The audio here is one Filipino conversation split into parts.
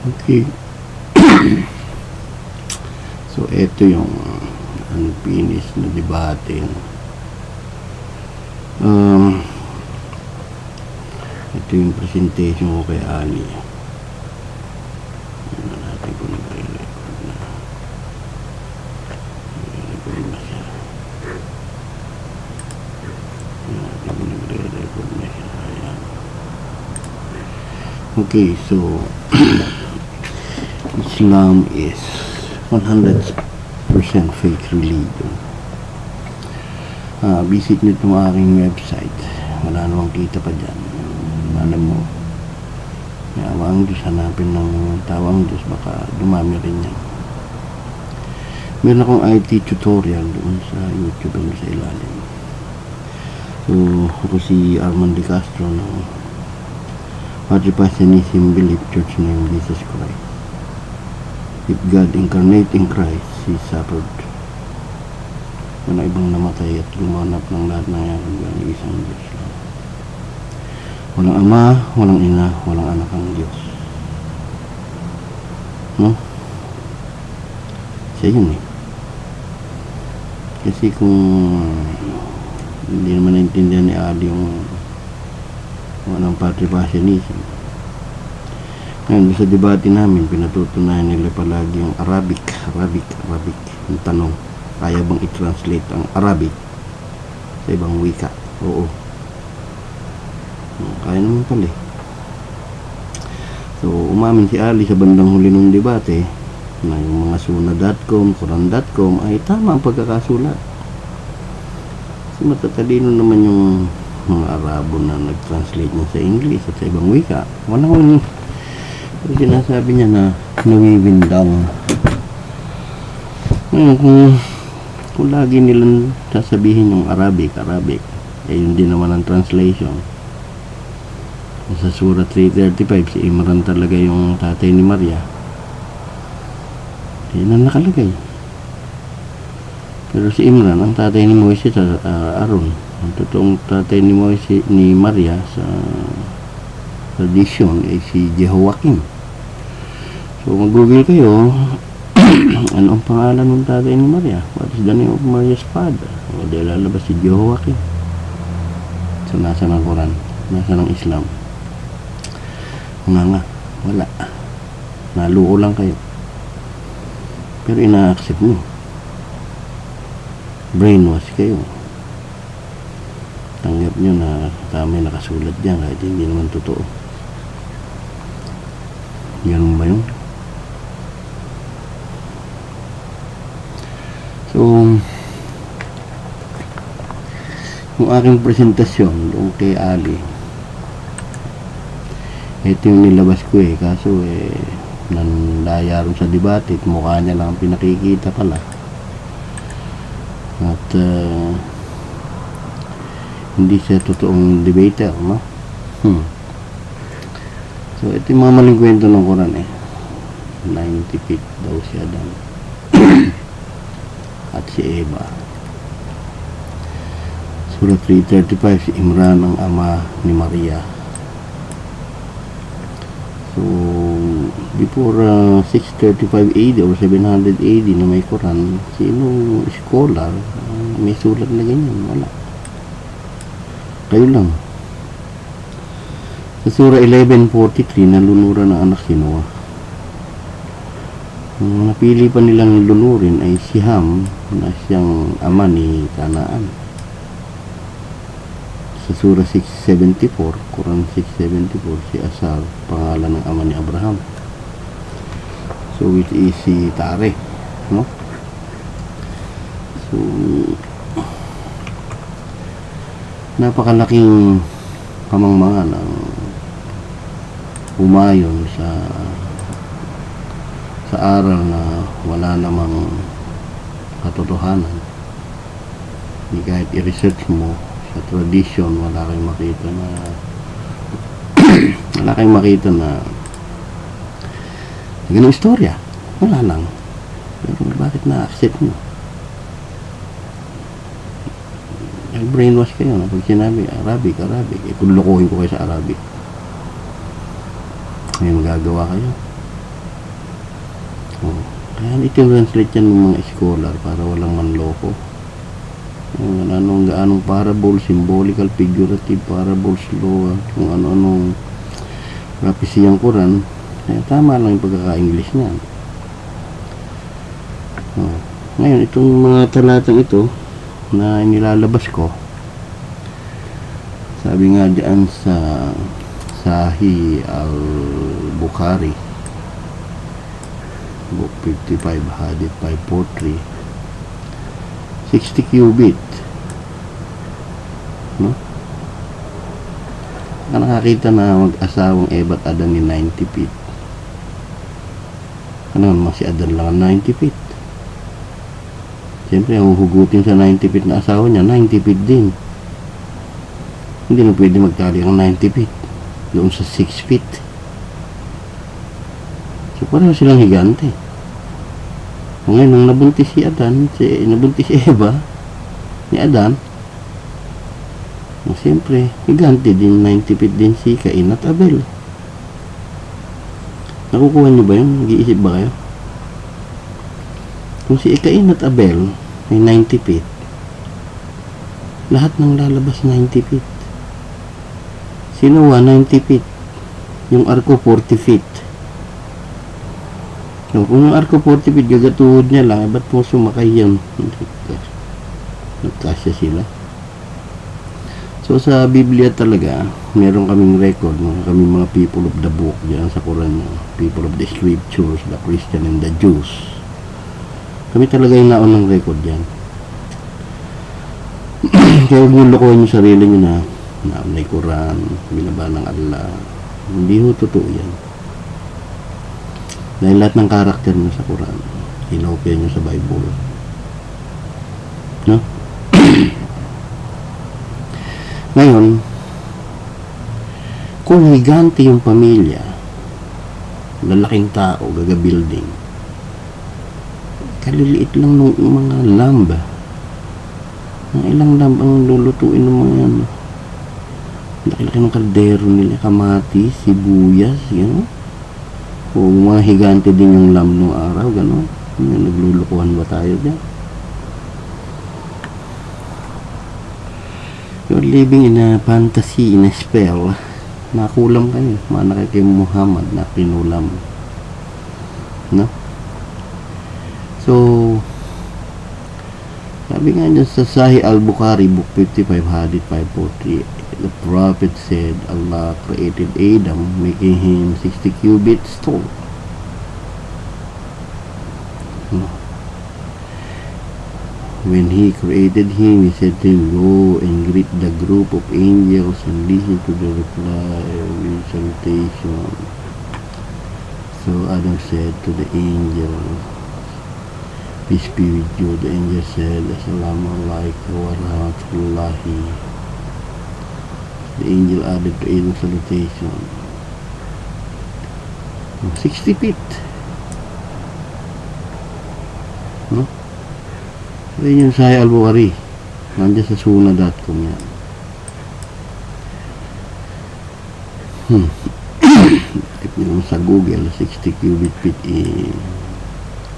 Okay. So, ito yung unfinished na debate. Ito yung presentation ko kay Ali. Ano natin kung nagre-record na. Nagre-record na siya. Ano natin kung nagre-record na siya. Ayan. Okay, so Islam is 100% fake religion. Visit nyo itong aking website. Wala namang kita pa dyan. Alam mo, yawa ang Diyos, hanapin ng tawang Diyos, baka dumami rin yan. Meron akong IT tutorial doon sa YouTube and sa ilalim. So, ako si Armand De Castro ng Patripassianism Belief Church name Jesus Christ. If God incarnate in Christ, He suffered. Wala ibang namatay at lumanap ng lahat ng yan, isang Diyos lang. Walang ama, walang ina, walang anak ang Diyos. No? Siya yun eh. Kasi kung hindi naman naintindihan ni Ali yung walang patripassianism. Ngayon, sa debate namin, pinatutunayan nila palagi yung Arabic. Yung tanong, kaya bang i-translate ang Arabic sa ibang wika? Oo. Kaya naman pala eh. So, umamin si Ali sa bandang huli ng debate na yung mga suna.com, quran.com ay tama ang pagkakasulat. Kasi matatalino naman yung mga Arabo na nag-translate niya sa English at sa ibang wika. Walang sinasabi niya na nawiwindang. Ngayon, kung lagi nilang sasabihin yung Arabic, eh yun din naman ang translation. Sa Surah 335, si Imran talaga yung tatay ni Maria. Yan ang nakalagay. Pero si Imran, ang tatay ni Moises, Aaron. Ang totoong tatay ni Moises, ni Maria sa tradisyon ay si Jehoiakim. So mag-google kayo, ano ang pangalan ng tatay ni Maria? What is the name of Maria's father? O di lalabas si Jehoiakim. So nasa ng Quran, nasa ng Islam. Nga, wala. Naluo lang kayo. Pero ina-accept mo. Brainwash kayo. Tanggap nyo na tama yung nakasulat dyan kahit hindi naman totoo. Ganun ba yun? So, yung aking presentasyon doon kay Ali, ito yung nilabas ko eh, kaso nandaya rin sa debate at mukha niya lang ang pinakikita pala. At hindi siya totoong debater, no? So ito yung mga maling kwento ng Quran eh. 90 feet daw si Adam at si Eva. Surah 335, si Imran ang ama ni Maria. So before 635 AD or 700 AD na may Quran, sino scholar may sulat na ganyan? Wala. Kayo lang. Sa Surah 1143, nalunura ng anak si Noah. Ang napili pa nilang lunurin ay si Ham, na siyang ama ni Kanaan. Sa Surah 674, Quran 674, si Asar, pangalan ng ama ni Abraham. So, which is si Tare, no? So, napakalaking pamangmangan ang umayon sa aral na wala namang katotohanan. Hindi kahit i-research mo sa tradition, wala kayong makita na ganung istorya. Wala lang. Pero bakit na-accept nyo? Brainwash kayo na pag sinabi Arabic, kung lukuhin ko kayo sa Arabic, may magagawa kayo. Ayan, iti-translate yan ng mga scholar para walang manloko. Anong parable, symbolical, figurative, parables, law, kung ano-anong prophecy ang Quran. Kaya tama lang yung pagkaka-English niyan. Ngayon, itong mga talatang ito na nilalabas ko, sabi nga diyan sa Sahih al-Bukhari, book 55, hadith 543, 60 cubit, no? Nakakita na mag-asawang Eva at Adan ni 90 feet. Ano naman si Adan lang 90 feet. Siyempre, ang huhugutin sa 90 feet na asawa niya, 90 feet din. Hindi na pwede magtali ang 90 feet doon sa 6 feet. So, pareho silang higante. Ngayon, nung nabuntis si Adan, nabuntis si Eva, ni Adan, siyempre, higante din, 90 feet din si Cain at Abel. Nakukuha niyo ba yun? Nag-iisip ba kayo? Kung si Cain at Abel ay 90 feet, lahat ng lalabas 90 feet. Si Noah 90 feet, yung arko 40 feet. So, kung yung arko 40 feet, gagatuhod niya lang, ba't po sumakay yan? Nagkasya sila. So, sa Biblia talaga, meron kaming record, kaming mga people of the book, dyan sa Quran, people of the scriptures, the Christian and the Jews. Kami talaga yung naunang record dyan. Kaya huwag nyo lokohin yung sarili nyo na naunay Quran, binaba ng Allah. Hindi ho totoo yan. Dahil lahat ng karakter nyo sa Quran, hinopia nyo sa Bible. No? Ngayon, kung higante yung pamilya, lalaking tao, gaga-building, kaliliit lang ng mga lamb. Ng ilang lamb ang lulutuin ng mga yan. Laki-laki ng kaldero nila, kamatis, sibuyas, gano'n. O mga higante din yung lamb ng araw, gano'n. Naglulukuhan ba tayo dyan? You're living in a fantasy, in a spell. Nakulam kayo. Mana kay Muhammad na kinulam. No? So, sabi nga dyan sa Sahih al-Bukhari, book 55, hadith 543, the Prophet said, Allah created Adam, making him 60 cubits tall. No. When he created him, he said to him, go and greet the group of angels and listen to the reply with salutation. So Adam said to the angel, peace be with you. The angel said, Assalamualaikum warahmatullahi. The angel added to Adam's salutation, 60 feet. No? So, yun yung Sahih al-Bukhari. Nandiyan sa Sunnah.com yan. Type nyo sa Google, 60 cubic feet in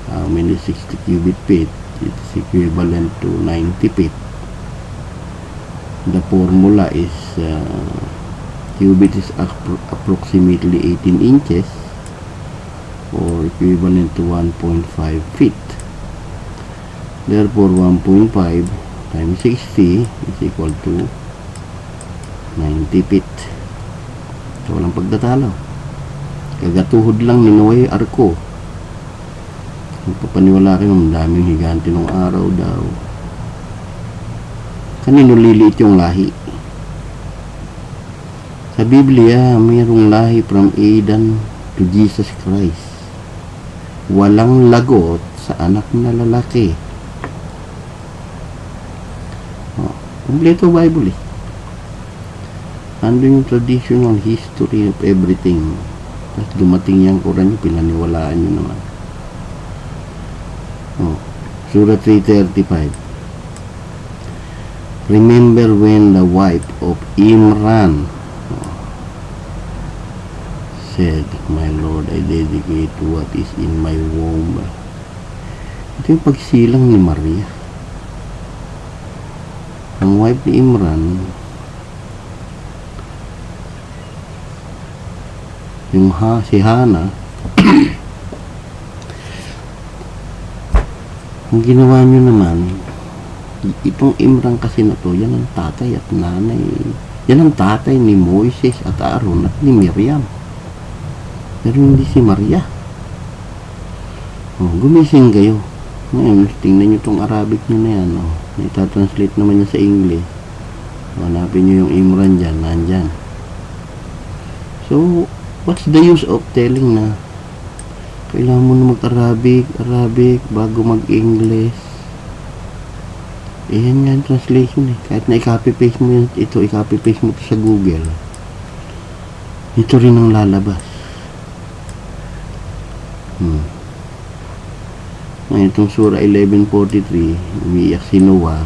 how many 60 cubic feet? It is equivalent to 90 feet. The formula is cubit is approximately 18 inches or equivalent to 1.5 feet. Therefore, 1.5 times 60 is equal to 90 feet. So, walang pagtatalo. Kagatuhod lang ni Noe arko. Magpapaniwala kayo ng daming higante ng araw daw. Kanino liliit yung lahi? Sa Biblia, mayroong lahi from Adam to Jesus Christ. Walang lagot sa anak na lalaki. Kompleto Bible eh. Andun yung traditional history of everything. Tapos dumating yung Quran, pinaniwalaan nyo naman. Surah 335. Remember when the wife of Imran said, my Lord, I dedicate what is in my womb Ito yung pagsilang ni Maria. Ang wife ni Imran, si Hana, ang ginawa nyo naman, itong Imran kasi na to, yan ang tatay at nanay. Yan ang tatay ni Moises at Aaron at ni Miriam. Pero hindi si Maria. Gumising kayo. Ngayon, tingnan nyo itong Arabic nyo na yan. Itatranslate naman niya sa English. Hanapin nyo yung Imran dyan, nandyan. So, what's the use of telling na kailangan mo na mag-Arabic bago mag-English? Yan nga yung translation eh. Kahit na i-copy-paste mo yun, i-copy-paste mo ito sa Google, ito rin ang lalabas. Ngayon itong Surah 11:43, umiiyak si Noah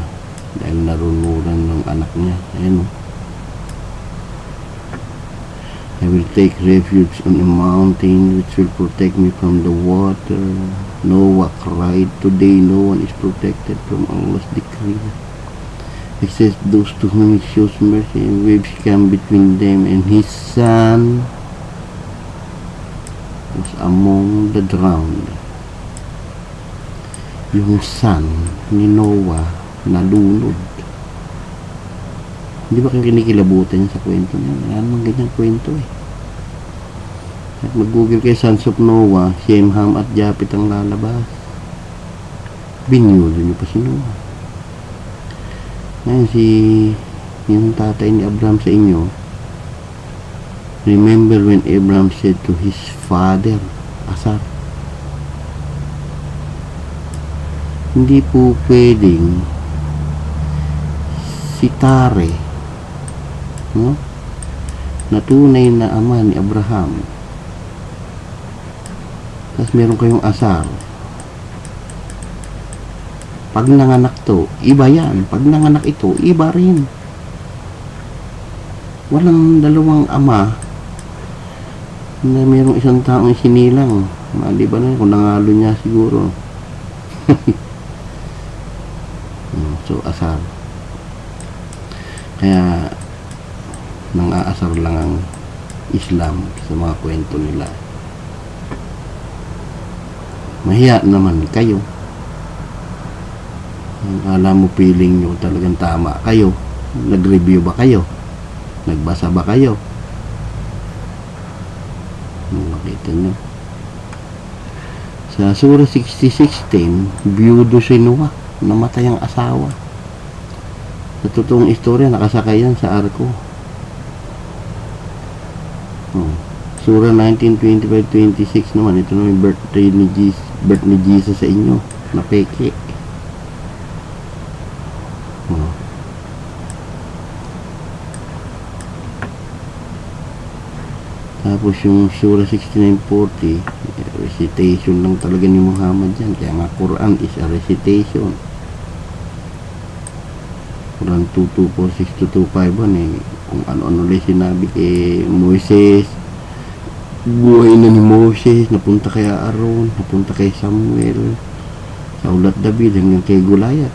dahil narunuran ng anak niya. Ayan o. I will take refuge on a mountain which will protect me from the water. Noah cried, today no one is protected from Allah's decree except those to whom He shows mercy, and waves come between them and his son was among the drowned. Yung son ni Noah nalunod. Hindi ba kayo kinikilabutan sa kwento niya? Wala namang ganyang kwento eh. At mag-google kayo Sons of Noah, Shem, Ham at Japet ang lalabas. Binulo niyo pa si Noah. Ngayon yung tatay ni Abraham sa inyo, remember when Abraham said to his father, Asar, hindi po pwedeng si Tare, no? Na tunay na ama ni Abraham, tapos meron kayong Asar. Pag nanganak to, iba yan. Pag nanganak ito, iba rin. Walang dalawang ama na merong isang taong sinilang. Mali ba na kung nangalo niya siguro. So, Asar. Kaya nang-aasar lang ang Islam sa mga kwento nila. Mahiya naman kayo. Alam mo, feeling nyo talagang tama kayo. Nag-review ba kayo? Nagbasa ba kayo? Makita nyo. Sa Surah 66:10, biyudo si Noah. Namatay ang asawa. Sa totoong istorya, nakasakay yan sa arko. Surah 19:25-26 naman, ito naman yung birthday ni Jesus sa inyo, na peke. Tapos yung Surah 69:40, recitation lang talaga ni Muhammad yan. Kaya nga Quran is a recitation. Quran 2:246-2:251 eh, kung ano-ano lang sinabi kay Moises, buhay na ni Moses, napunta kay Aaron, napunta kay Samuel, sa ulat David hanggang kay Goliath.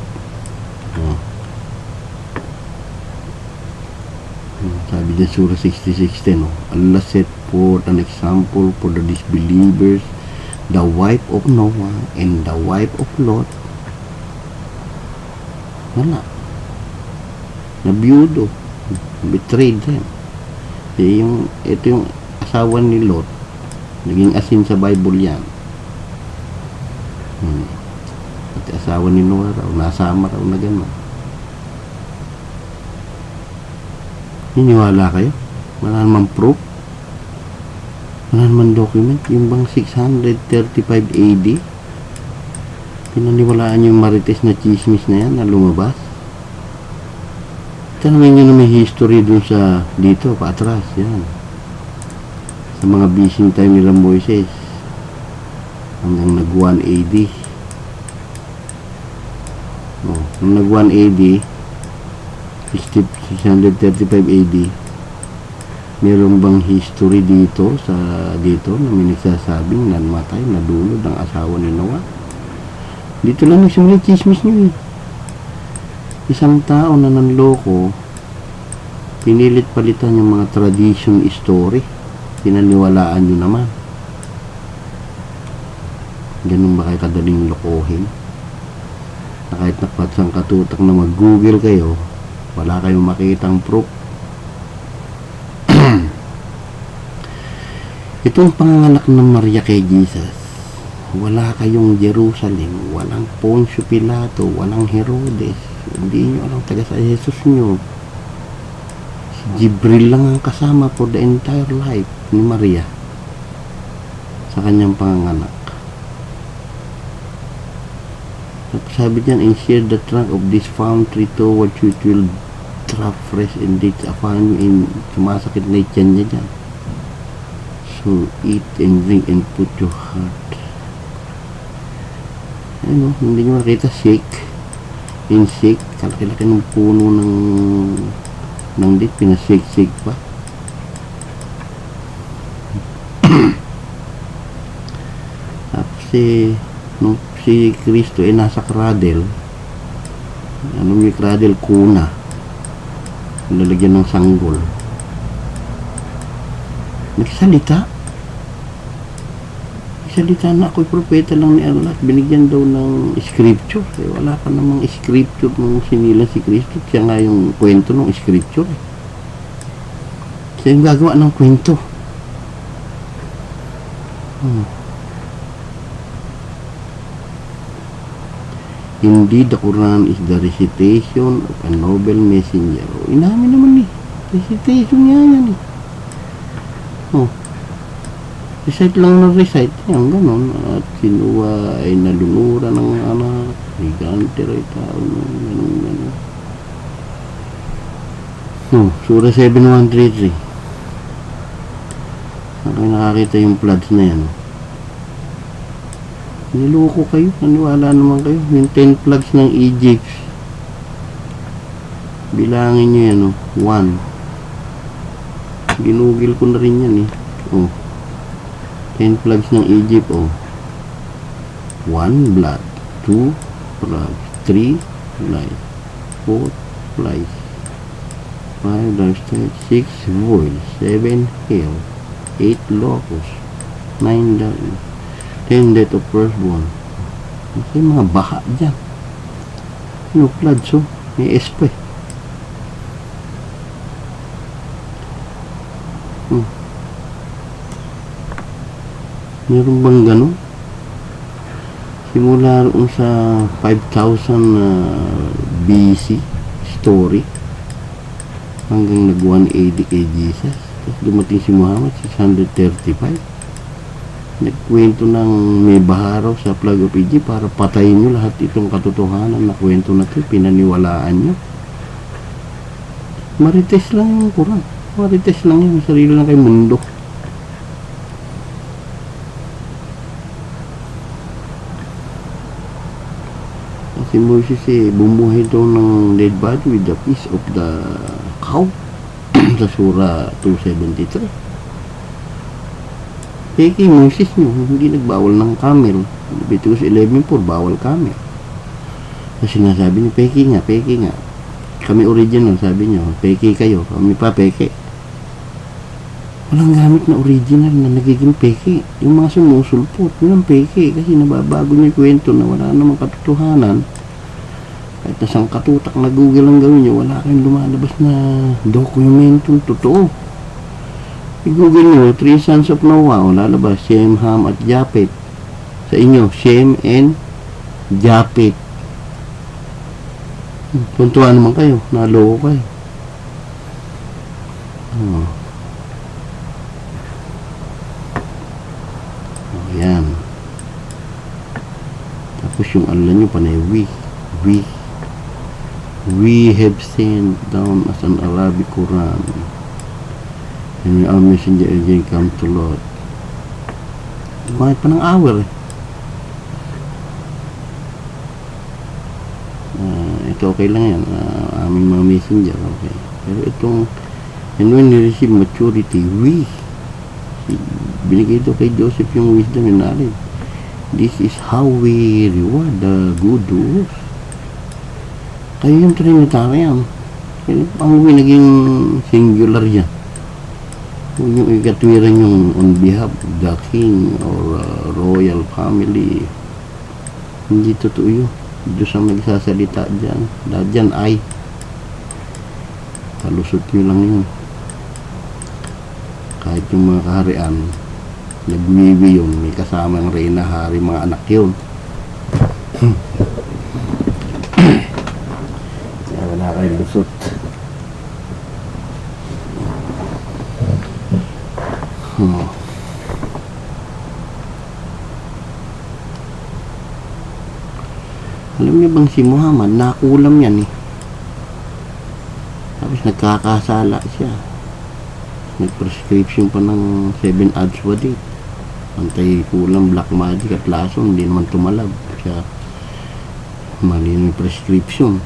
Sabi din Surah 66:10, Allah set forth an example for the disbelievers, the wife of Noah and the wife of Lot. Wala. Nabiyudo. Betrayed them. Ito yung asawa ni Lot. Naging asin sa Bible yan. At asawa ni Noah raw, nasama raw na gano'n. Niniwala kayo? Wala naman proof? Wala naman document? Yung bang 635 AD? Pinaniwalaan yung marites na chismis na yan na lumabas? Tanungin nyo na may history dun sa dito, paatras, yan. Sa mga bising time nila Moises. Hanggang nag 1 AD. Nung nag 1 AD, 635 AD, meron bang history dito na may nagsasabing namatay, nadulod ang asawa ni Noah? Dito lang nagsimula yung chismis nyo eh. Isang tao na nanloko, pinilit palitan yung mga tradition story. Pinaniwalaan nyo naman. Ganun ba kayo kadaling lokohin? Na kahit napatsang katutak na mag-google kayo, wala kayong makitang proof. Itong panganganak ng Maria kay Jesus, wala kayong Jerusalem, walang Poncio Pilato, walang Herodes. Hindi nyo alam taga sa Jesus nyo. Si Jibril lang ang kasama for the entire life ni Maria sa kanyang panganganak. At sabi diyan, and share the trunk of this palm tree towards you, it will drop fresh and dates upon you, and sumasakit na ityan niya dyan. So eat and drink and put your heart. Ano, hindi nyo makita, shake and shake. Kalaki-laki ng puno ng date, pinashake-shake pa. Tapos nung si Kristo ay nasa cradle, ano yung cradle, kuna, lalagyan ng sanggol, nagsalita na ako'y propeta lang ni Allah, binigyan daw ng scripture. Wala pa namang scripture nung sinilang si Kristo. Siya nga yung kwento ng scripture. Siya yung gagawa ng kwento. Indeed, the Quran is the recitation of a noble messenger. Inamin naman eh. Recitation nga yan eh. Recite lang ng recite. Yan, ganun. At sinuwa ay nalunura ng anak. Higante rin tao. Ganun. Surah 7133. Saan kayo nakakita yung floods na yan? Niloko kayo, naniwala naman kayo. Yung 10 plagues ng Egypt, bilangin nyo yan, 1. Ginugil ko na rin yan 10 plagues ng Egypt, 1 blood, 2 frogs, 3 light, 4 flies, 5 livestock, 6 voids, 7 hail, 8 locusts, 9 darkness, 10 death of firstborn. Kasi mga baha dyan. Yung floods, may espe. Meron bang ganun? Simula roon sa 5,000 BC story hanggang nag-180 kay Jesus. Tapos dumating si Muhammad 635. Nagkwento ng may baharaw sa Plague of Egypt para patayin nyo lahat itong katotohanan na kwento na ito, pinaniwalaan nyo. Marites lang yung Quran. Marites lang yun. Sarili lang kay mundo. Si Moses bumuhay daw ng dead body with the piece of the cow sa Surah 273. Peki Moses nyo, hindi nagbawal ng camel. Leviticus 11:4, bawal camel. Kasi sinasabi niya, peki nga. Kami original, sabi niyo, peki kayo. Kami pa peki. Walang gamit na original na nagiging peki. Yung mga sumusulpot, yun ang peki. Kasi nababago niyo yung kwento na wala namang katotohanan. Kahit nasang katutak na Google ang gawin niyo, wala kayong lumalabas na dokumentong totoo. I-google nyo, 3 sons of Noah, lalabas, Shem, Ham, at Japet. Sa inyo, Shem and Japet. Tuntuan naman kayo, naloko kayo. Ayan. Tapos yung Allah nyo, panay we have sent down as an Arabic Quran. And our messenger again come to Lord. Bakit pa ng hour ito okay lang yan, aming mga messenger, okay. Pero itong and when we receive maturity, binigay ito kay Joseph yung wisdom and knowledge. This is how we reward the good doers. Kayo yung Trinitarian. Ang naging singular yan. Kung yung ikatwiran yung on behalf of the king or royal family, hindi totoo yun. Diyos ang nagsasalita dyan. Lahat dyan ay palusot nyo lang yun. Kahit yung mga kaharian, nagwiwi yun, may kasamang reyna, hari, mga anak yun. Kaya wala kayong lusot. Alam niyo bang si Muhammad, nakulam yan eh. Tapos nagkakasala siya. Nag-prescription pa ng 7 Ajwadit. Antay kulam, black magic at lason, hindi naman tumalab. Siya, mali yung prescription.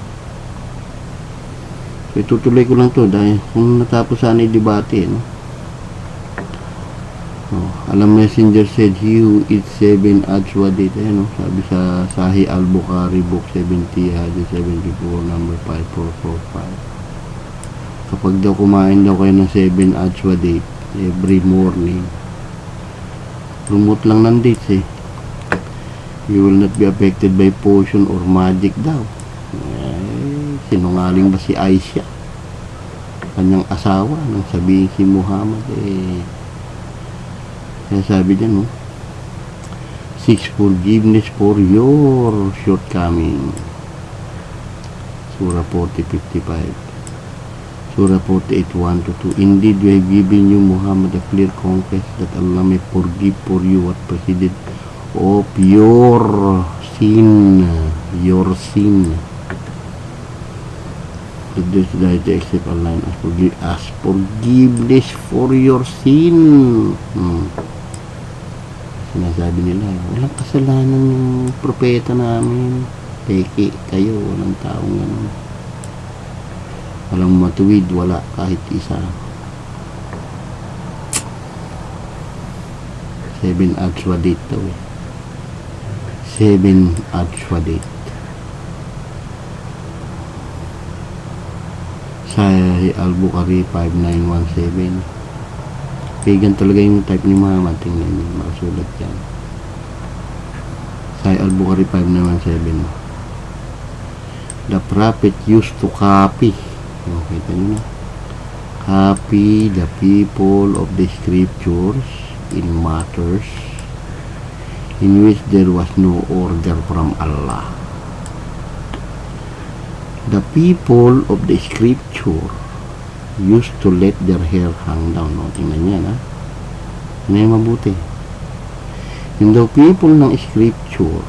So itutuloy ko lang to dahil kung natapos sana yung debate, no? Alam messenger said he who eats 7 Ajwadit, no? Sabi sa Sahih Al-Bukhari book 70 hadith 74 number 5445. Kapag daw kumain daw kayo ng 7 Ajwadit every morning, promote lang ng dates eh, you will not be affected by potion or magic daw. Sinungaling ba si Aisha, kanyang asawa, nang sabihin si Muhammad kaya sabi dyan, no? 6 forgiveness for your shortcoming. Surah 40:55. Surah 48:1-2. Indeed, we have given you, Muhammad, a clear conquest that Allah may forgive for you what preceded of your sin. Your sin. This died except Allah as forgiveness for your sin. Sinasabi nila, walang kasalanan yung propeta namin. Peke kayo, walang taong ganun. Walang matuwid, wala kahit isa. 7 Ajwadit daw eh. 7 Ajwadit. Sahih Al-Bukhari 5917. Pagan talaga yung type ni Muhammad. Tingnan nyo, makasulat yan. Sahih Al-Bukhari 5917. The prophet used to copy. Kita nyo na. Copy the people of the scriptures in matters in which there was no order from Allah. The people of the scripture used to let their hair hang down. No? Tingnan yan, ha? Tingnan yan mabuti. And the people ng scripture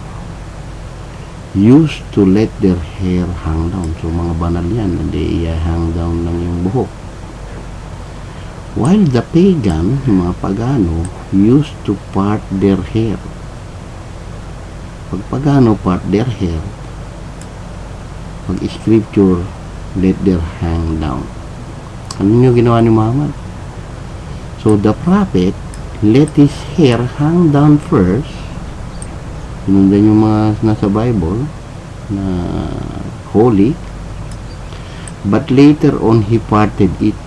used to let their hair hang down. So, mga banal yan. Hindi i-hang down lang yung buhok. While the pagan, yung mga pagano, used to part their hair. Pag pagano, part their hair. Pag scripture, let their hang down. Ano nyo ginawa ni Muhammad? So, the prophet let his hair hang down first. Sinundan yung mga nasa Bible na holy. But later on, he parted it.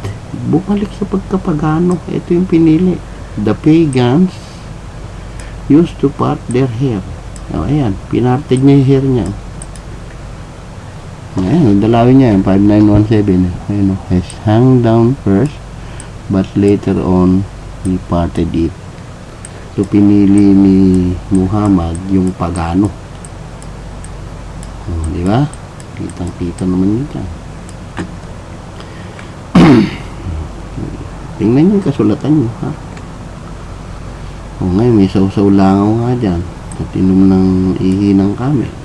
Bumalik sa pagkapagano. Ito yung pinili. The pagans used to part their hair. O, ayan. Pinarted niya yung hair niya. Ayan, dalawin niya, 5917. Ayan, has hung down first, but later on, he parted it. So, pinili ni Muhammad yung pagano. Di ba? Kitang-kita naman yun dyan. Tingnan yung kasulatan nyo, ha? O ngayon, may sausaw langaw nga dyan. At inom ng ihi ng camel.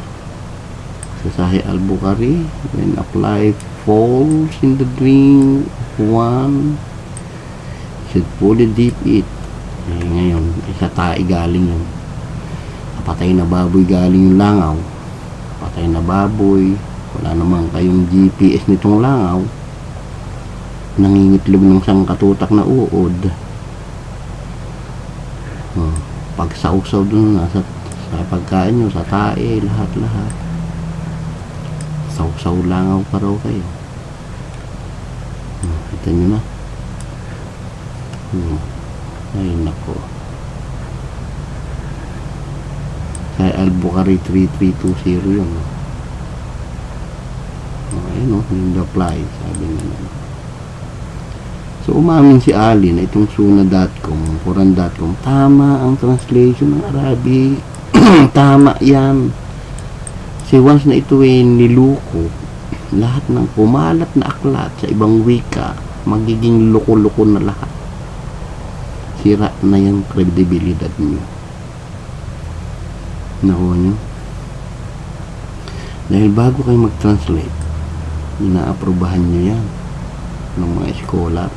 Sa Sahih Al-Bukhari, when apply falls in the drink one, should fully dip it. Ngayon, sa tae galing yun. Patay na baboy galing yung langaw. Patay na baboy. Wala naman kayong GPS nitong langaw. Nangingitlog ng sangkatutak na uod. Pag sausaw dun, nasa sa pagkain nyo, sa tae, lahat-lahat. Saw-saw langaw pa raw kayo. Kita nyo na. Ay nako. Kay Albuquerque 3320 yun. Ayun o, yung apply, sabi nila. So umamin si Ali na itong Suna.com, Quran.com, tama ang translation ng Arabic. Tama yan. Kasi once na ito ay niluko, lahat ng kumalat na aklat sa ibang wika, magiging loko-loko na lahat. Sira na yung credibility nyo. Nakuha nyo? Dahil bago kayo mag-translate, inaaprobahan nyo yan ng mga scholar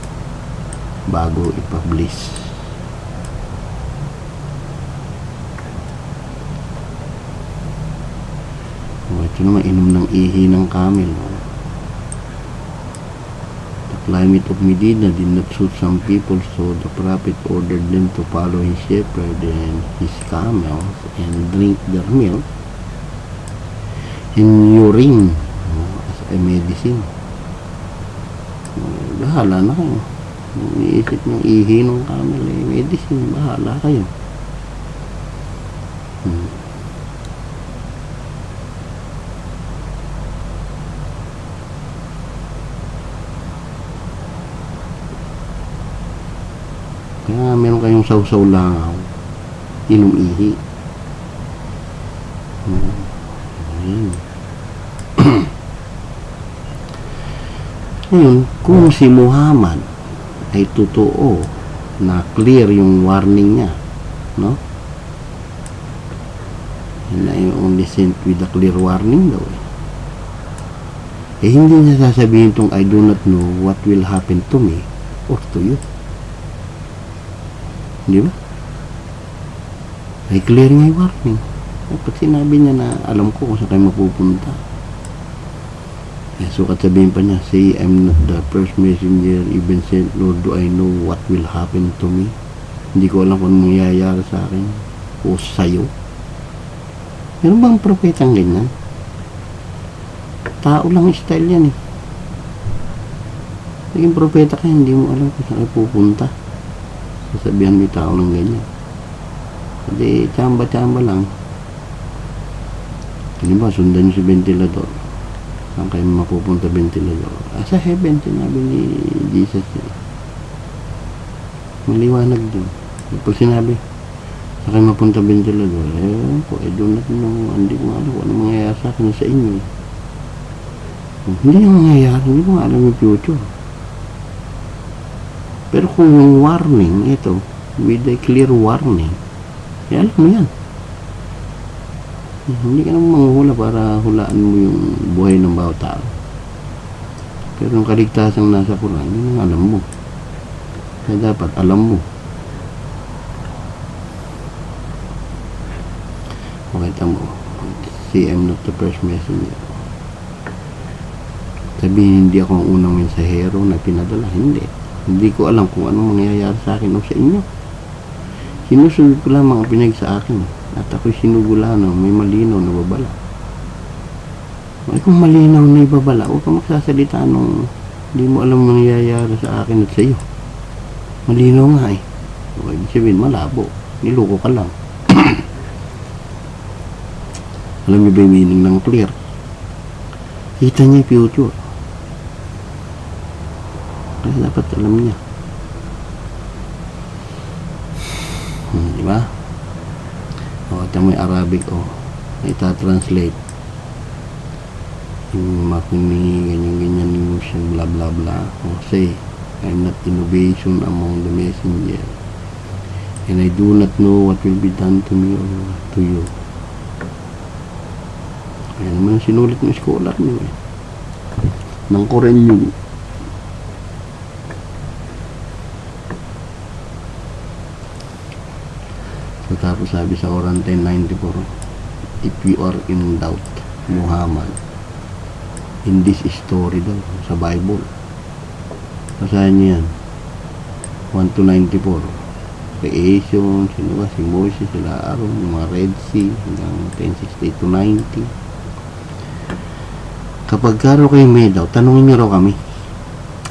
bago i-publish. Ito naman, inom ng ihi ng camel. The climate of Medina did not suit some people, so the Prophet ordered them to follow his shepherd and his camels and drink their milk and urine as a medicine. Bahala na kayo. Iniisip ng ihi ng camel ay medicine. Bahala kayo. Kaya meron kayong saw-saw langaw, inom ihi. Ngayon, kung si Muhammad ay totoo na clear yung warning niya, no? And I only sent with a clear warning daw hindi niya sasabihin tong I do not know what will happen to me or to you. Di ba? Ay clear nga yung warning. Dapat sinabi niya na alam ko kung saan kayo mapupunta. So sabihin pa niya, say I'm not the first messenger even sent, nor do I know what will happen to me. Hindi ko alam kung anong mangyayari sa akin o sa'yo. Meron bang propetang ganyan? Tao lang style yan eh. Naging propeta ka, hindi mo alam kung saan kayo pupunta. Sasabihan may tao ng ganyan. Hindi, tsamba-tsamba lang. Ano ba, sundan nyo si ventilador. Saan kayo mapupunta ventilador? Sa heaven, sinabi ni Jesus. Maliwanag din. Pag sinabi, saan kayo mapunta ventilador? Doon natin hindi ko alam kung ano mangyayari sa akin sa inyo. Hindi yung mangyayari, hindi ko alam yung future. Pero kung yung warning, ito, with a clear warning, alam mo yan. Hindi ka naman manghula para hulaan mo yung buhay ng bawat tao. Pero yung kaligtasang nasa Quran, yun ang alam mo. Kaya dapat alam mo. Makita mo, see, I'm not the first messenger. Sabihin, hindi ako ang unang mensahero na pinadala. Hindi ko alam kung anong mangyayari sa akin o sa inyo. Sinusunod ko lang mga pinag sa akin. At ako'y sinugula na may malinaw na babala. Ay, kung malinaw na ibabala, huwag kang magsasalita nung hindi mo alam mangyayari sa akin at sa iyo. Malinaw nga eh. So, ibig sabihin, malabo. Niloko ka lang. Alam niyo ba yung meaning ng clear? Kita niya yung future. Kaya dapat alam niya. Diba? Ito may Arabic itatranslate yung makini ganyan yung siya bla bla bla say I'm not innovation among the messenger and I do not know what will be done to me or to you. Ayan naman sinulit ng scholar niyo ng Korean yun. So tapos sabi sa Quran 10:94, if you are in doubt, Muhammad, in this story daw, sa Bible, basahin niyo yan, 1-94, creation, sino ba, si Moses, sila Aaron, yung mga Red Sea, hanggang 1068 to 90. Kapag karo kayo may doubt, tanungin nyo raw kami.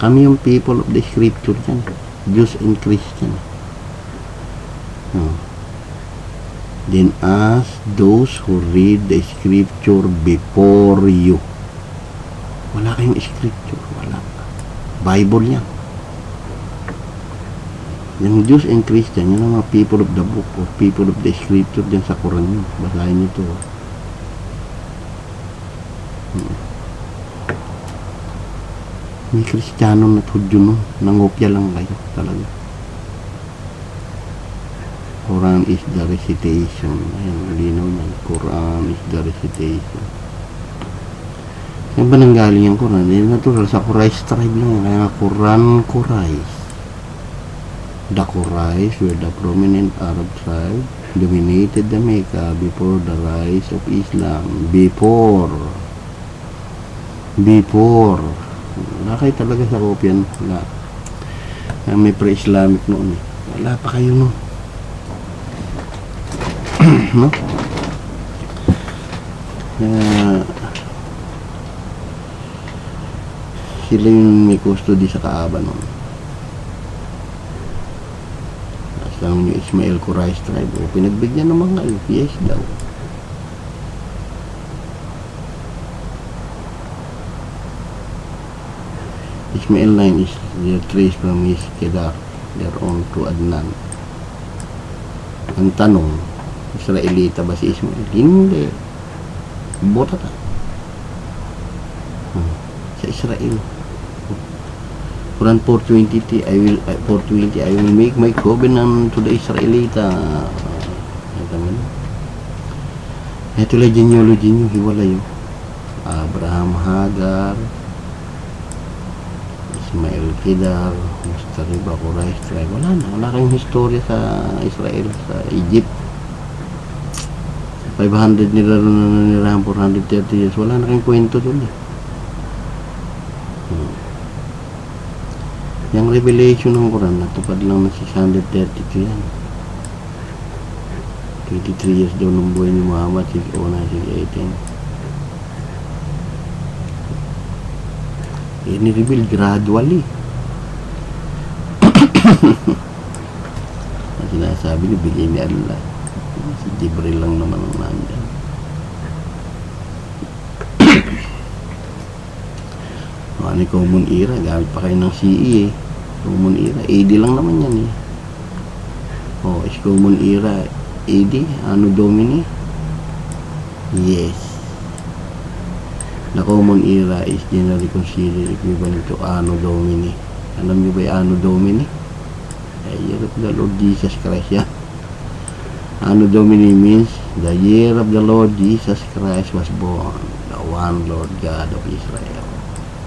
Kami yung people of the scripture dyan. Jews and Christian. Then ask those who read the scripture before you. Wala kayong scripture. Wala. Bible yan. Yung Jews and Christian, yun ang mga people of the book or people of the scripture dyan sa Quran yun. Basahin nyo ito. May Kristiyano na Hudyo nun. Nangopya lang kayo talaga. Quran is the recitation. Ayan, linaw niyan. Quran is the recitation. Saan ba nanggaling yung Quran? Natural sa Quraysh tribe lang yan. Kaya nga Quran, Quraysh. The Quraysh were the prominent Arab tribe dominated the Mecca before the rise of Islam. Before. Wala kayo talaga sa kopyan. Wala. May pre-Islamic noon. Wala pa kayo noon. No? Sila yung may custody sa Kaaba noon. Kasama yung Ismail Quraysh tribe. O, pinagbigyan ng mga yes daw. Ismail line is their trace from his Kedar, their own to Adnan. Ang tanong, Israelita ba si Ismail? Hindi. Bota ta. Sa Israel. Quran 4:20, I will make my covenant to the Israelita. Ito lang genealogy nyo, hiwalay. Abraham, Hagar, Ismail, Kedar, Mustariba, Quraysh tribe. Wala kayong historya sa Israel, sa Egypt. 500 nila nila 430 years. Wala na kayong kwento doon eh. Yung revelation ng Quran, natupad lang ng 632 yan. 23 years daw ng buhay ni Muhammad, 609, 618. Ni-reveal gradually. Ang sinasabi ni bigay ni Allah. Si Jibril lang naman ang nandyan. Ano yung common era? Gamit pa kayo ng CE eh. Common era. AD lang naman yan eh. Is common era AD? Anno Domini? Yes. The common era is generally considered equivalent to Anno Domini. Alam niyo ba yung Anno Domini? Year of the Lord Jesus Christ yan. Anno Domini means the year of the Lord Jesus Christ was born, the one Lord God of Israel.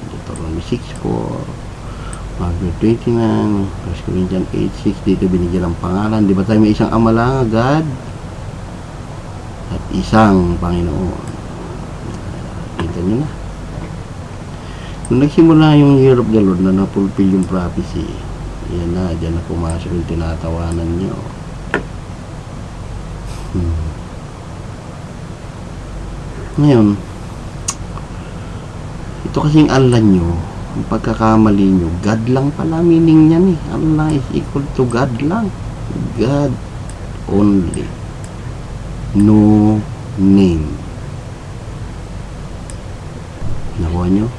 Deuteronomy 6:4, Matthew 29, 1 Corinthians 8:6. Dito binigyan ng pangalan. Di ba tayo may isang ama lang, God, at isang Panginoon? Kita nyo na. Nung nagsimula yung year of the Lord na napulfill yung prophecy, yan na, dyan na pumasok yung tinatawanan nyo. Ngayon, ito kasing Allah nyo, ang pagkakamali nyo, God lang pala meaning yan eh. Allah is equal to God lang. God only. No name. Nakuha nyo?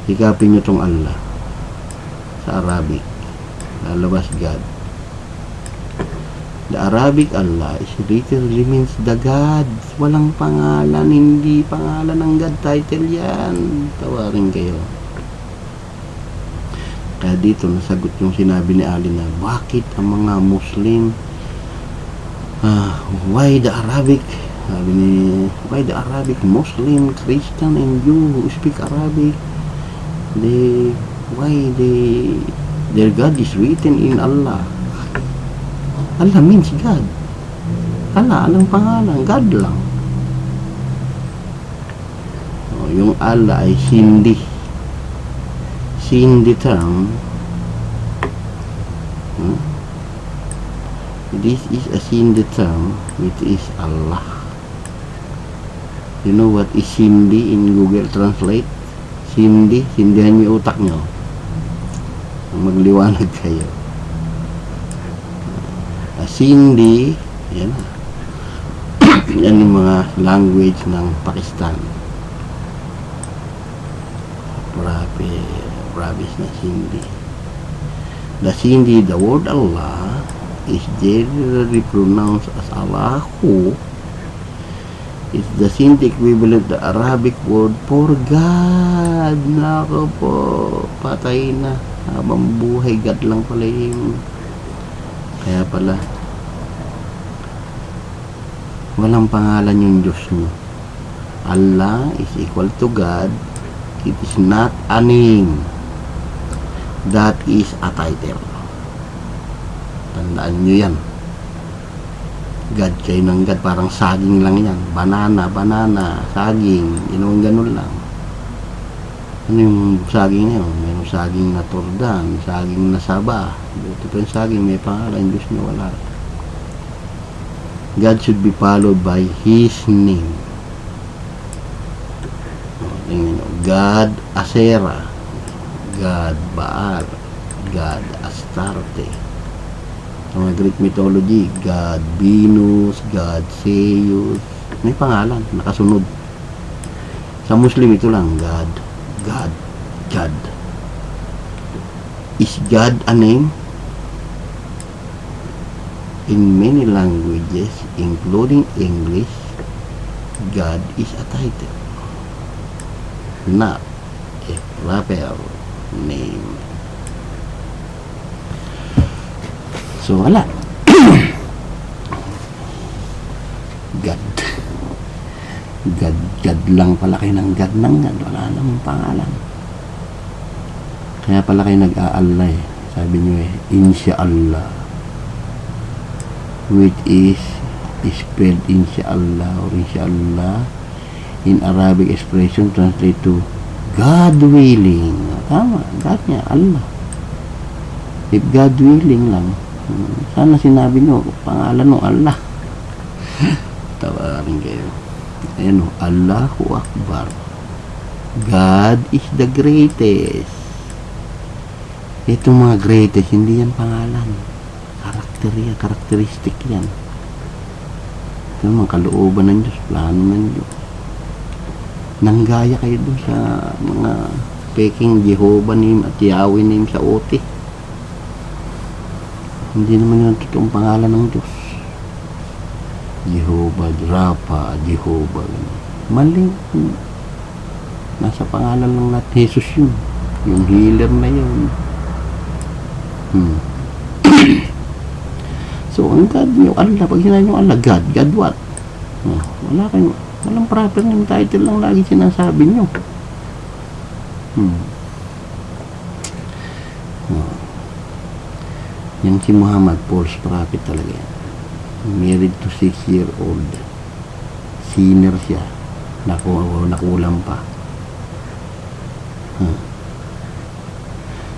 Ikapin nyo tong Allah sa Arabic. Lalabas God. The Arabic Allah is literally means the gods. Walang pangalan, hindi pangalan ng God title yan. Tawarin kayo. Kaya dito nasagot yung sinabi ni Ali na bakit ang mga Muslim why the Arabic, sabi ni, why the Arabic Muslim, Christian and Jew who speak Arabic, their God is written in Allah. Allah means God. Allah, anong pangalan? God lang. Yung Allah ay Hindi. Hindi term. This is a Sindhi term, which is Allah. You know what is Sindhi in Google Translate? Sindhi, sindihan niyo utak nyo. Magliwanag kayo. Sindhi, yan. Yan yung mga language ng Pakistan. Province na Sindhi. The Sindhi, the word Allah, is generally pronounced as Allahu. It's the Sindhi equivalent to the Arabic word for God. Nako po, patay na. Habang buhay, God lang pala yung... Kaya pala, walang pangalan yung Diyos nyo. Allah is equal to God. It is not a name. That is a title. Tandaan nyo yan. God kayo ng God, parang saging lang yan. Banana, saging. Yung ganun lang. Ano yung saging na yun? Mayroong saging na Tordan, saging na Saba. Buti pa yung saging, may pangalan. Diyos nyo wala. God should be followed by His name. God Asera, God Baal, God Astarte. Sa mga Greek mythology, God Venus, God Zeus. May pangalan, nakasunod. Sa Muslim ito lang, God. Is God a name? In many languages, including English, God is a title, not a proper name. So, wala. God lang pala kayo ng God. Wala namang pangalan. Kaya pala kayo nag-aalala eh. Sabi nyo eh, Insyaallah, which is spelled Insyaallah or Insyaallah in Arabic expression translate to God willing. Tama, God niya, Allah. If God willing lang, sana sinabi nyo, pangalan mo Allah. Tawarin kayo. Ayan o, Allahu Akbar. God is the greatest. Itong mga greatest, hindi yan pangalan. Karakteristik yan. Ito mga kalooban ng Diyos, plano ng Diyos. Nanggaya kayo doon sa mga peking Jehovah name at Yahweh name sa OT. Hindi naman yung totoong pangalan ng Diyos. Jehovah, Rapha, Jehovah. Mali. Nasa pangalan lang natin, Jesus yun. Yung healer na yun. So, ang God nyo, Allah, pag sinabi nyo Allah, God what? Walang proper ng title lang lagi sinasabi nyo. Yan si Muhammad, false prophet talaga yan. Married to 6-year-old. Sinner siya. Nakulang pa.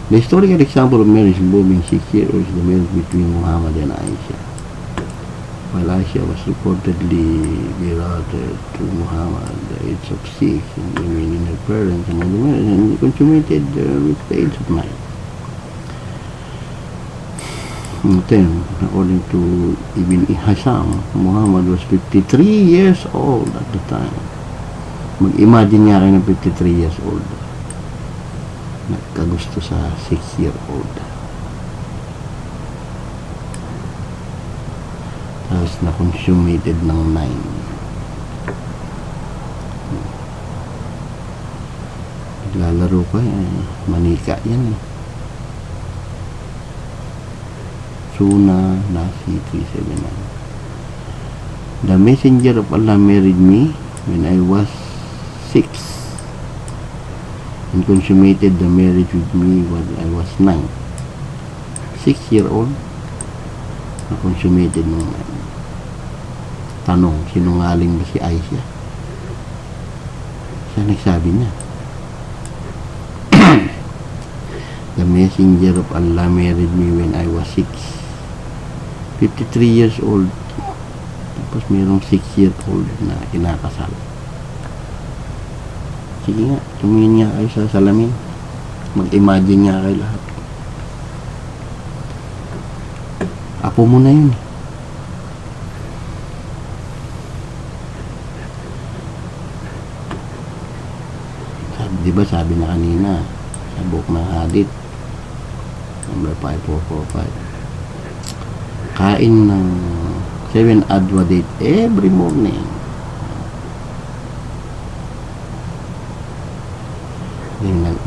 The historical example of marriage involving 6-year-olds is the marriage between Muhammad and Aisha. While Aisha was reportedly betrothed to Muhammad at the age of 6 and remaining her parents among the marriage and consummated with the age of 9. Then, according to Ibn Hisham, Muhammad was 53 years old at the time. Mag-imagine nga kayo ng 53 years old. Nagkagusto sa 6-year-old. Tapos na-consummated ng 9. Naglalaro pa manika yan eh. Suna Nasi 379. The messenger of Allah married me when I was 6 and consummated the marriage with me when I was 9. 6-year-old na consummated nung 9. Tanong, sinungaling ba si Aisha? Siya nagsabi niya. The messenger of Allah married me when I was 6 53 years old. Tapos mayroong 6-year-old na kinakasal. Sige nga, tumingin nga kayo sa salamin. Mag-imagine nga kayo lahat. Apo mo na yun. Diba sabi na kanina sa book ng Hadith number 5445, kain ng 7 adwa date every morning.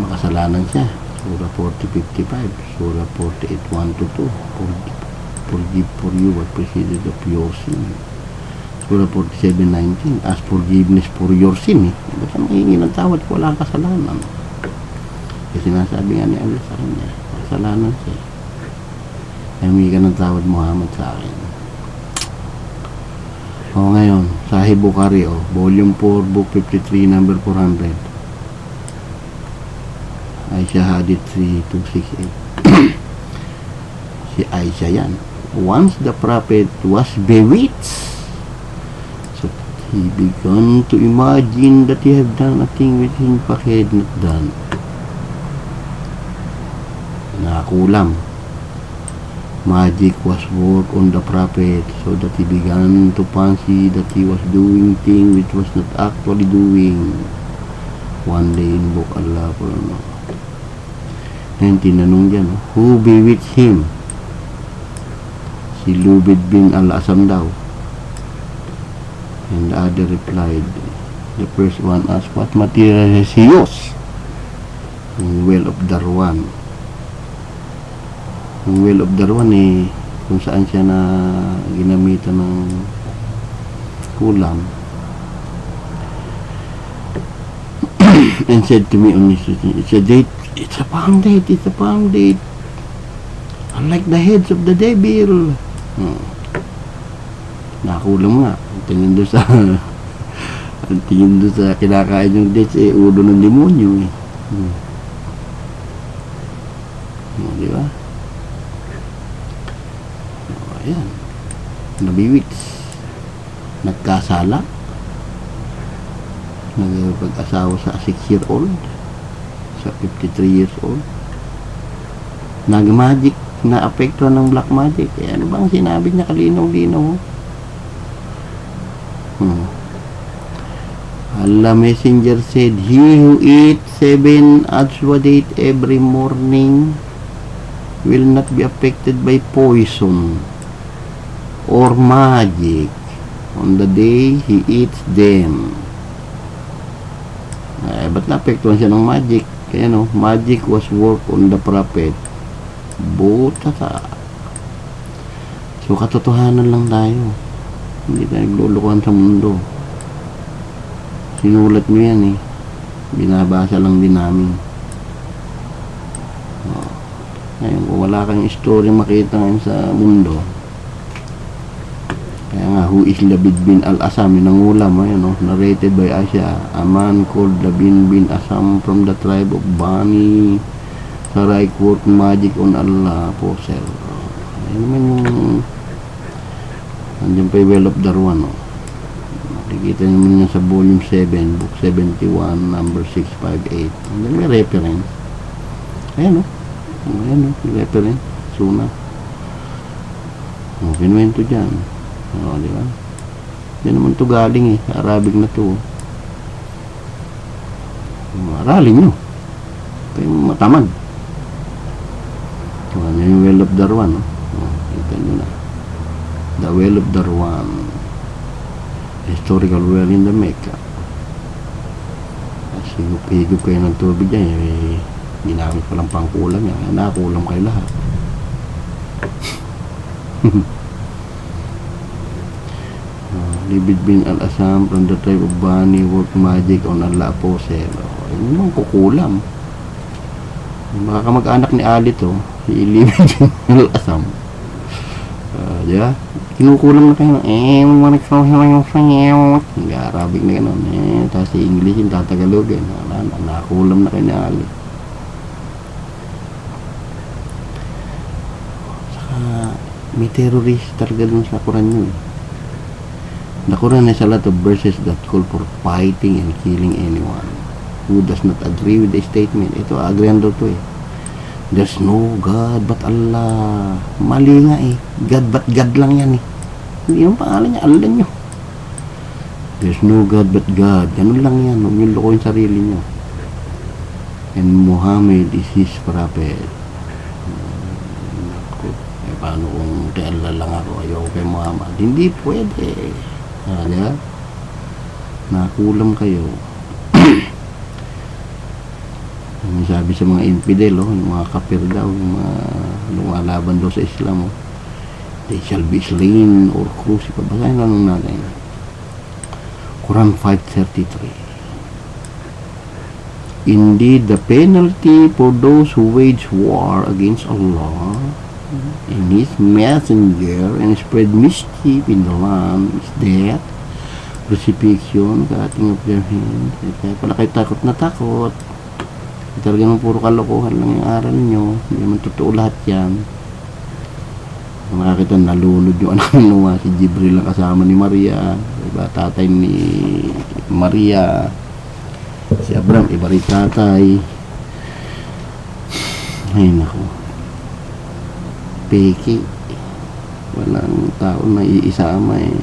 Makasalanan siya. Surah 40:55, Surah 48:1-2, forgive for you what preceded of your sin. Surah 47:19, ask forgiveness for your sin. Basta mahingi ng tawad kung wala kasalanan. Kasi sinasabi nga ni Allah sa kanya, kasalanan siya. Humingi ka ng tawad, Muhammad, sa akin. O ngayon, Sahih Bukhari, volume 4, book 53, number 400. Aisha Hadith 3268. Si Aisha yan. Once the prophet was bewitched, he began to imagine that he had done a thing which he had not done. Nakakulam. Magic was work on the prophet so that he began to fancy that he was doing thing which was not actually doing. One day invoke Allah for Ngayon tinanong dyan, who bewitched him? Si Lubid bin Al-Asam daw. And the other replied, the first one asked, what material has he used? Yung well of Darwan. Yung well of Darwan kung saan siya na ginamitan ng kulam. And said to me on his, it's a date, it's a palm date, it's a palm date. Unlike the heads of the devil. Nakulam nga. Tingin doon sa tingin doon sa kinakain yung dates, ulo ng demonyo di ba? Ayan, nabiwits, nagkasala, nagpag-asawa sa 6-year-old, sa 53 years old, nag-magic, na-apektuhan ng black magic. Ano bang sinabi niya kalinaw-linaw? Allah Messenger said, he who eats 7 ajwa date every morning will not be affected by poison or magic on the day he eats them. Ba't na-apektuhan siya ng magic? Kaya magic was work on the prophet. Buta. So katotohanan lang tayo. Hindi tayo naglulukuhan sa mundo. Sinulat nyo yan binabasa lang din namin. Ngayon, kung wala kang story makita ngayon sa mundo, kaya nga, who is Labid bin Al-Asam, yun ang ulam, narrated by Aisha, a man called Labid bin Asam from the tribe of Bani Sarai worked magic on Allah Apostle. Ayun naman yung nandiyan pa yung Well of Darwan. Nakikita naman yan sa volume 7, book 71, number 658. Nandiyan may reference. Ayan reference. Suna. Kinuwento dyan. Di ba? Yan naman to galing sa Arabic na to. Aralin nyo. Ito yung matamad. Yan yung Well of Darwan. Kita nyo na. The Well of Darwan. Historical well in the Mecca. Higop kayo ng tubig dyan. Ginamit palang pangkulam yan. Nakulam kayo lahat. Labid bin Al-Asam from the tribe of Bani worked magic on Allah Apostle. Yun yung kukulam. Baka mag-anak ni Ali to, si Labid bin Al-Asam. Diba? Kinukulam na kayo Arabic na gano'n. Tapos si English yung tatagalogin. Nakulam na kayo ni Ali. Saka May terrorist talaga dun sa Quran yun. The Quran has a lot of verses that call for fighting and killing anyone who does not agree with the statement. Ito, agreean daw to eh. There's no God but Allah. Mali nga eh. God but God lang yan eh. Hindi yung pangalan niya, Allah nyo. There's no God but God. Ganun lang yan. Huwag nyo lokohin sarili nyo. And Muhammad is his prophet. Eh, paano kung kay Allah lang ako, ayaw kay Muhammad? Hindi pwede. Diba? Nakulam kayo. May sabi sa mga infidel, yung mga kafir daw, yung mga lumalaban daw sa Islam, they shall be slain or crucified. Basahin lang natin. Quran 5:33. Indeed, the penalty for those who wage war against Allah and His Messenger and spread mischief in the land is death, crucifixion, cutting of their hands. Kaya pala kayo takot na takot. Talaga naman puro kalokohan lang yung aral nyo. Hindi naman totoo lahat yan. Nakakita nalunod yung anak ng Noah, si Jibril lang kasama ni Maria, diba? Tatay ni Maria, si Abraham iba rin tatay. Ay nako, peki, walang tao na iisa ama eh.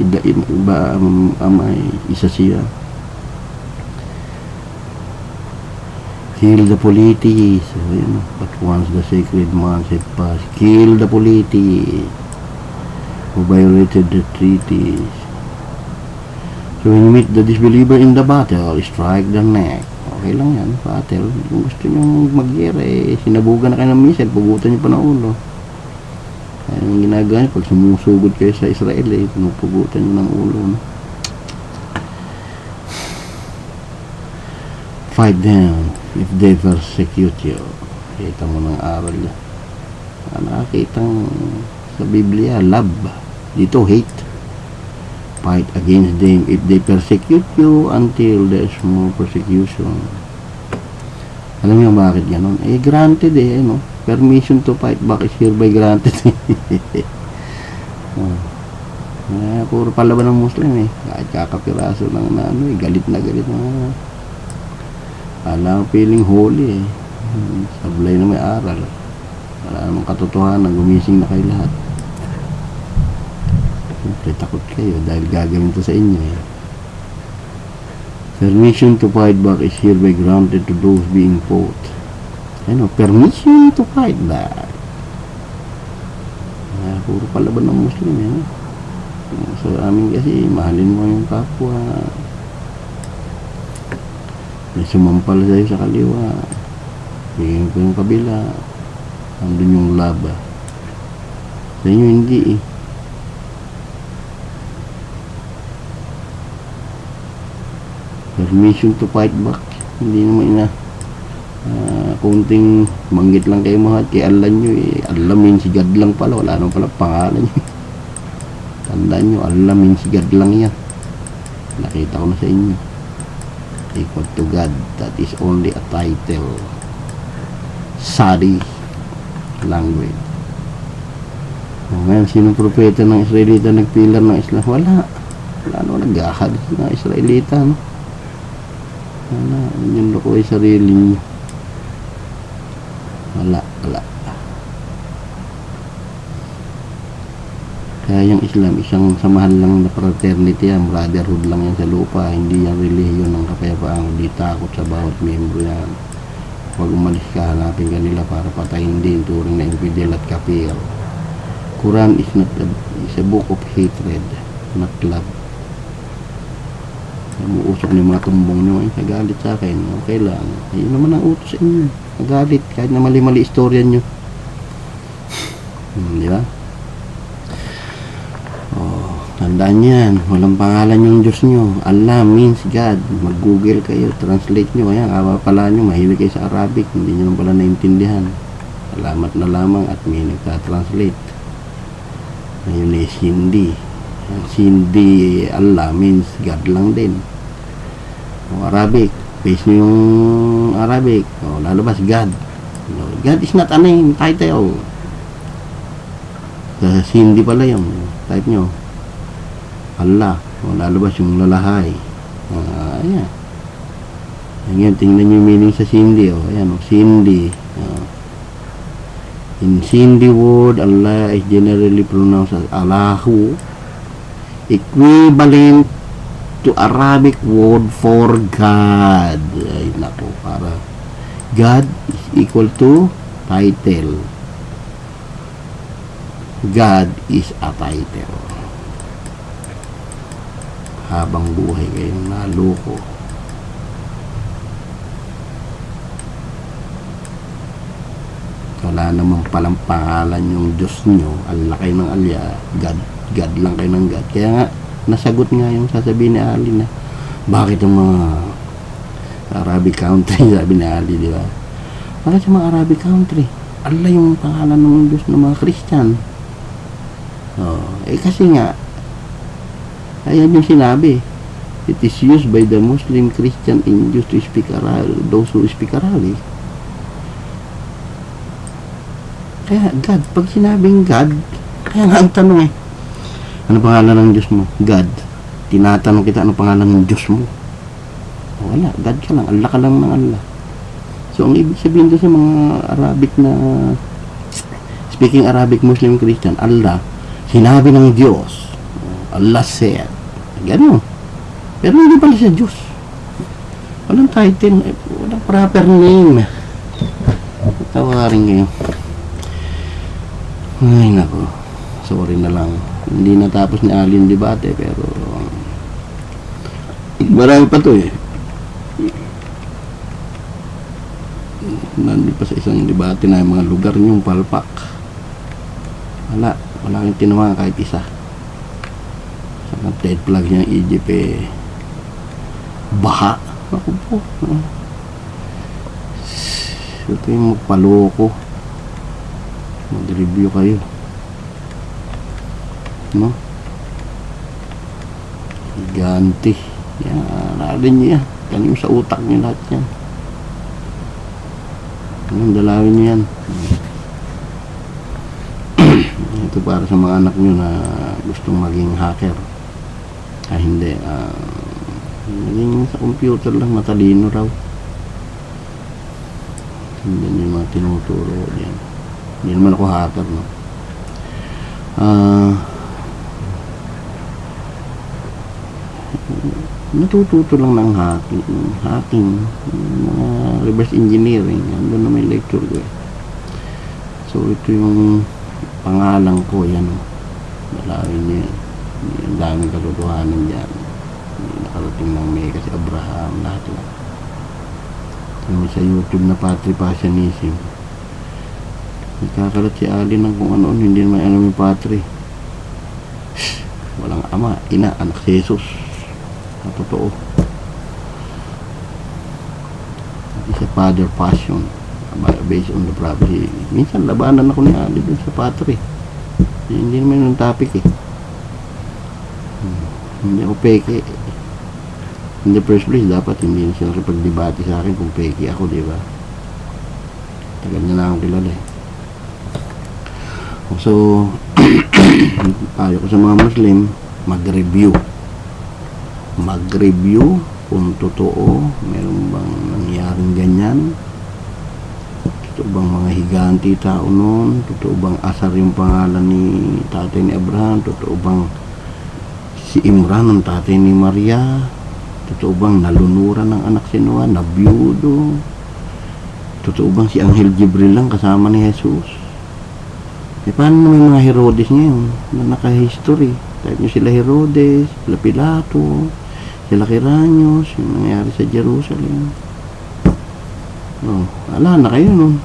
Iba ama eh, isa siya. Kill the politics. So, but once the sacred months have passed, kill the politics who violated the treaties. So when you meet the disbeliever in the battle, strike the neck. Okay lang yan, battle. Kung gusto nyo mag-gira eh, sinabugan na kayo ng missile, pugutan nyo pa ng ulo. Kaya yung ginagawa nyo, pag sumusugod kayo sa Israel eh, pinupugutan nyo ng ulo. No? Fight them if they persecute you. Kita mo ng aral niya. Nakakitang sa Biblia, love. Dito, hate. Fight against them if they persecute you until there's more persecution. Alam niyo bakit ganon? Eh, granted eh, no? Permission to fight back is hereby granted. Puro palaban ng Muslim eh. Kahit kakapiraso ng ano eh, galit na galit na. Alam, feeling holy eh. Sablay na may aral. Wala namang katotohanan, gumising na kayo lahat. Siyempre, takot kayo dahil gagawin to sa inyo eh. Permission to fight back is hereby granted to those being fought. Ano, permission to fight back. Puro palaban ng Muslim eh. So, amin kasi, mahalin mo yung kapwa. May sumampal sa'yo sa kaliwa, bigyan ko yung kabila, andun yung laba. Sa inyo hindi eh. Permission to fight back, hindi naman kunting manggit lang kayo mga kay Allah nyo eh. Allah means God lang pala, wala naman pala pangalan nyo. Tandaan nyo, Allah means God lang yan. Nakita ko na sa inyo. Equal to God, that is only a title. Sari language. Ngayon, sinong propeta ng Israelita nagpilar ng Islam? Wala naman naghahal ng Israelita, no? Wala, yung loko ay sarili niyo. Wala. Kaya yung Islam, isang samahan lang na fraternity yan, brotherhood lang yan sa lupa, hindi yan relihiyon ng kapayapaan, hindi takot sa bawat membro yan. Huwag umalis ka, hanapin kanila para patayin din, turing na infidel at kafir. Quran is a book of hatred, not love. Umuusok ng mga tumbong nyo, nagalit sa akin, okay lang. Ayun naman ang utos sa inyo, nagalit, kahit na mali-mali istorya nyo. Di ba? Tandaan yan, walang pangalan yung Diyos nyo. Allah means God. Mag-google kayo, translate nyo. Ayan, awa pala nyo, mahilig kayo sa Arabic, hindi nyo naman pala naintindihan. Salamat na lamang at may nagta-translate. Ayun is Hindi. Hindi, Allah means God lang din. O Arabic, base nyo yung Arabic. O lalabas God. God is not a name, title. Sa Hindi pala yun. Type nyo. Allah. O, lalabas yung lalahay. Ayan. Ayan, tingnan nyo yung meaning sa Hindi. O, ayan, o, Hindi. In Hindi word, Allah is generally pronounced as Allahu, equivalent to Arabic word for God. Ay, nako, para God is equal to title. God is a title. Habang buhay kayong naloko. Wala namang palang pangalan yung Diyos nyo. Allah kayo ng alya. God lang kayo ng God. Kaya nga, nasagot nga yung sasabihin ni Ali na bakit yung mga Arabic country, sabi ni Ali, di ba? Bakit yung mga Arabic country? Allah yung pangalan ng Diyos ng mga Christian. Kasi nga, ayan yung sinabi. It is used by the Muslim, Christian, and Jews to speak Arabic, those who speak Arabic. Kaya God, pag sinabing God, kaya nga ang tanong ano pangalan ng Diyos mo? God. Tinatanong kita, ano pangalan ng Diyos mo? Wala, God ka lang, Allah ka lang ng Allah. So, ang ibig sabihin doon sa mga Arabic na speaking Arabic, Muslim, Christian, Allah, sinabi ng Diyos, Allah said, gano'n. Pero hindi pala siya Diyos. Walang title, walang proper name. Tawarin kayo. Ay, nako. Sorry na lang. Hindi natapos ni Ali yung debate, pero marami pa to Nandun pa sa isang debate na yung mga lugar niyong palpak. Wala kang tinawa kahit isa. Sa dead flag niyang Egypt baha. Ako po. Ito yung magpaloko. Mag-review kayo. No? Giganti. Yan, narin niyo yan. Tanim sa utak niyo lahat yan. Anong dalawin niyo yan? Ito para sa mga anak niyo na gustong maging hacker. Hindi. Maging sa computer lang, matalino raw. Hindi yung mga tinuturo yan. Hindi naman ako hacker, no? Natututo lang ng hacking, mga reverse engineering. Andun na may lecture ko So, ito yung pangalan ko, yan, no? Dalawin niya yan. Ang daming katotohanan dyan. Nakarating ng may kasi Abraham, lahat lang. May sa YouTube na Patripassianism. Nagkakalat si Ali ng kung ano, hindi naman alam yung patri. Walang ama, ina, anak si Jesus. Totoo. It's a father passion based on the prophecy. Minsan labanan ako ni Ali dun sa patri. Hindi naman yung topic Hindi ako peke. In the first place, dapat hindi na sila kapag-debate sa akin kung peke ako, di ba? Tagal na akong kilala So, ayaw ko sa mga Muslim, mag-review kung totoo, meron bang nangyaring ganyan, totoo bang mga higanti tao noon, totoo bang Asar yung pangalan ni tatay ni Abraham, totoo bang si Imran ang tatay ni Maria, totoo bang nalunuran ng anak si Noah, nabiyudo, totoo bang si Anghel Jibril lang kasama ni Jesus. Paano na may mga Herodes ngayon na naka-history? Kahit nyo sila Herodes, sila Pilato, sila Quiranios, yung nangyari sa Jerusalem. Wala na kayo nun.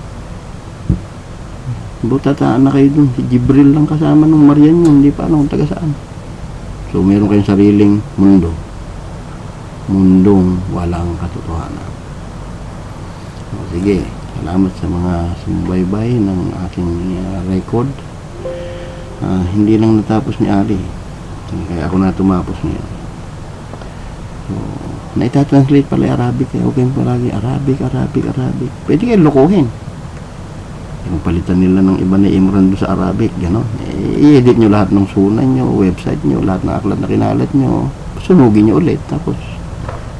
Butataan na kayo dun. Si Jibril lang kasama ng Marian yun. Hindi pa alam kung taga saan. So, meron kayong sariling mundo. Mundong walang katotohanan. Sige. Salamat sa mga sumubaybay ng aking record. Hindi lang natapos ni Ali. Kaya ako na tumapos ngayon. So, naita-translate pala Arabic. Kaya okay palagi Arabic. Pwede kayo lokohin. palitan nila ng iba na Imran doon sa Arabic, gano'n. I-edit nyo lahat ng sunan nyo, website nyo, lahat ng aklat na kinalat nyo, sunugin nyo ulit, tapos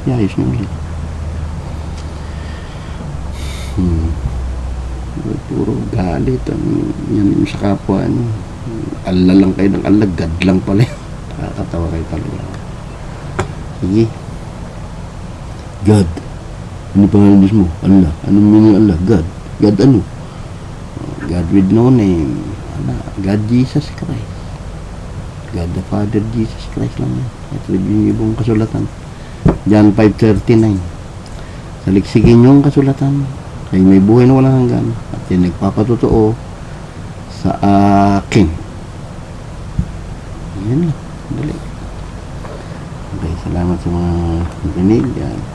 iayos nyo ulit. Puro galit yan sa kapwa nyo. Allah lang kayo ng Allah, God lang pala. Nakakatawa kayo talaga. Sige. God. Ano pangalan mo? Allah. Anong meaning Allah? God. God ano? God with no name. God Jesus Christ. God the Father Jesus Christ lang yan. Ito yung ibang kasulatan. John 5:39. Saliksikin yung kasulatan. Kayo may buhay na walang hanggan. At yan nagpapatotoo sa akin. Yan lang. Dali. Okay, salamat sa mga nakinig at